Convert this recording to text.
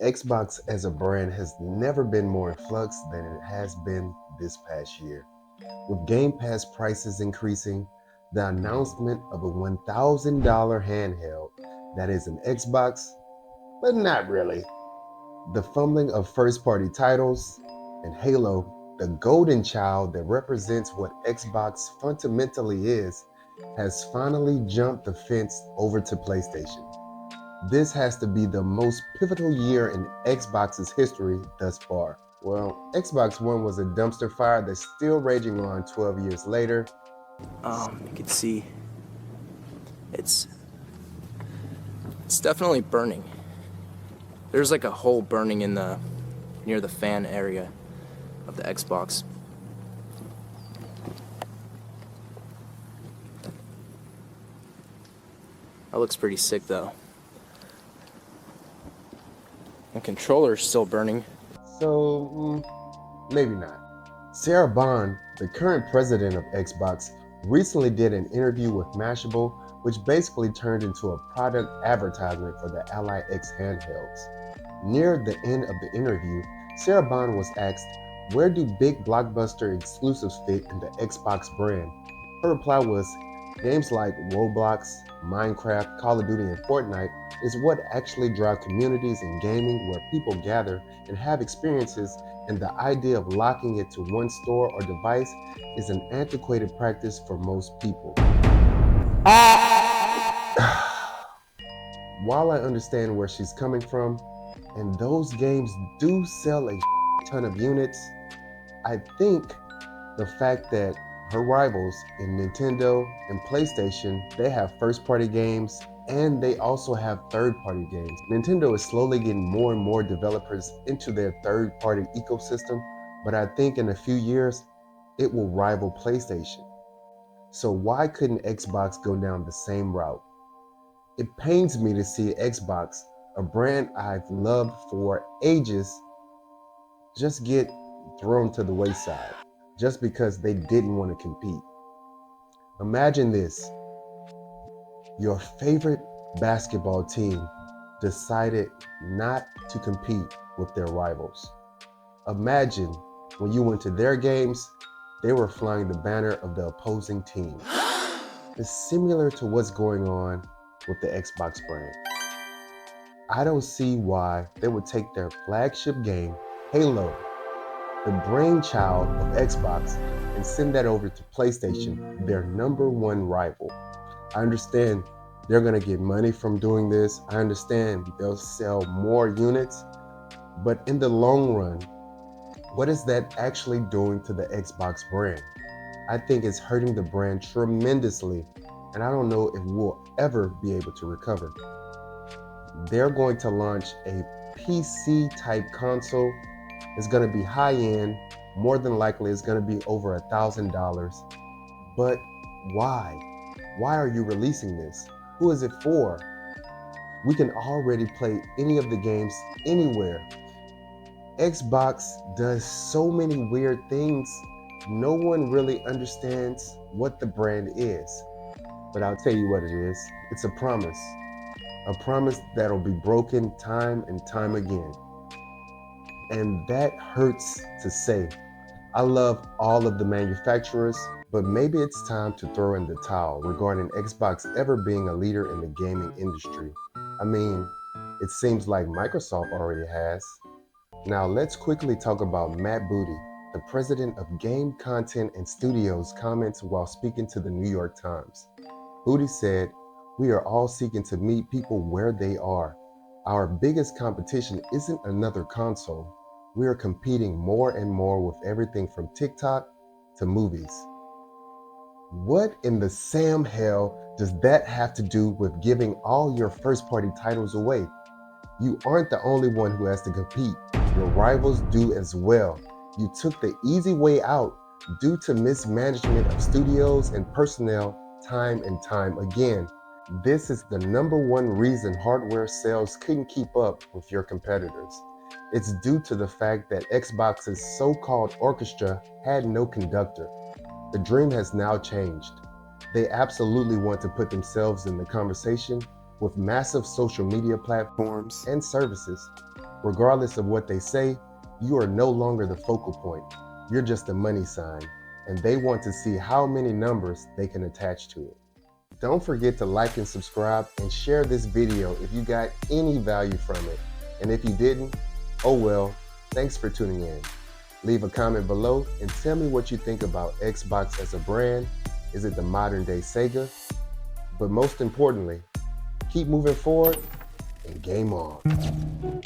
Xbox as a brand has never been more in flux than it has been this past year. With Game Pass prices increasing, the announcement of a $1,000 handheld that is an Xbox, but not really, the fumbling of first party titles, and Halo, the golden child that represents what Xbox fundamentally is, has finally jumped the fence over to PlayStation. This has to be the most pivotal year in Xbox's history thus far. Well, Xbox One was a dumpster fire that's still raging on 12 years later. You can see it's definitely burning. There's like a hole burning in the near the fan area of the Xbox. That looks pretty sick though. The controller's still burning. So, maybe not. Sarah Bond, the current president of Xbox, recently did an interview with Mashable, which basically turned into a product advertisement for the Ally X handhelds. Near the end of the interview, Sarah Bond was asked, "Where do big blockbuster exclusives fit in the Xbox brand?" Her reply was, "Games like Roblox, Minecraft, Call of Duty, and Fortnite is what actually drive communities in gaming where people gather and have experiences, and the idea of locking it to one store or device is an antiquated practice for most people." While I understand where she's coming from, and those games do sell a ton of units, I think the fact that her rivals in Nintendo and PlayStation, they have first-party games and they also have third-party games. Nintendo is slowly getting more and more developers into their third-party ecosystem, but I think in a few years, it will rival PlayStation. So why couldn't Xbox go down the same route? It pains me to see Xbox, a brand I've loved for ages, just get thrown to the wayside just because they didn't want to compete. Imagine this: your favorite basketball team decided not to compete with their rivals. Imagine when you went to their games, they were flying the banner of the opposing team. It's similar to what's going on with the Xbox brand. I don't see why they would take their flagship game, Halo, the brainchild of Xbox, and send that over to PlayStation, their number one rival. I understand they're going to get money from doing this. I understand they'll sell more units. But in the long run, what is that actually doing to the Xbox brand? I think it's hurting the brand tremendously, and I don't know if we'll ever be able to recover. They're going to launch a PC type console. It's going to be high end. More than likely, it's going to be over $1,000. But why? Why are you releasing this? Who is it for? We can already play any of the games anywhere. Xbox does so many weird things. No one really understands what the brand is. But I'll tell you what it is. It's a promise. A promise that'll be broken time and time again. And that hurts to say. I love all of the manufacturers, but maybe it's time to throw in the towel regarding Xbox ever being a leader in the gaming industry. I mean, it seems like Microsoft already has. Now let's quickly talk about Matt Booty, the president of Game Content and Studios, comments while speaking to the New York Times. Booty said, "We are all seeking to meet people where they are. Our biggest competition isn't another console. We are competing more and more with everything from TikTok to movies." What in the Sam hell does that have to do with giving all your first party titles away? You aren't the only one who has to compete. Your rivals do as well. You took the easy way out due to mismanagement of studios and personnel time and time again. This is the number one reason hardware sales couldn't keep up with your competitors. It's due to the fact that Xbox's so-called orchestra had no conductor. The dream has now changed. They absolutely want to put themselves in the conversation, With massive social media platforms and services, regardless of what they say, you are no longer the focal point. You're just a money sign, and they want to see how many numbers they can attach to it. Don't forget to like and subscribe and share this video if you got any value from it. And if you didn't, oh well, thanks for tuning in. Leave a comment below and tell me what you think about Xbox as a brand. Is it the modern day Sega? But most importantly, keep moving forward and game on.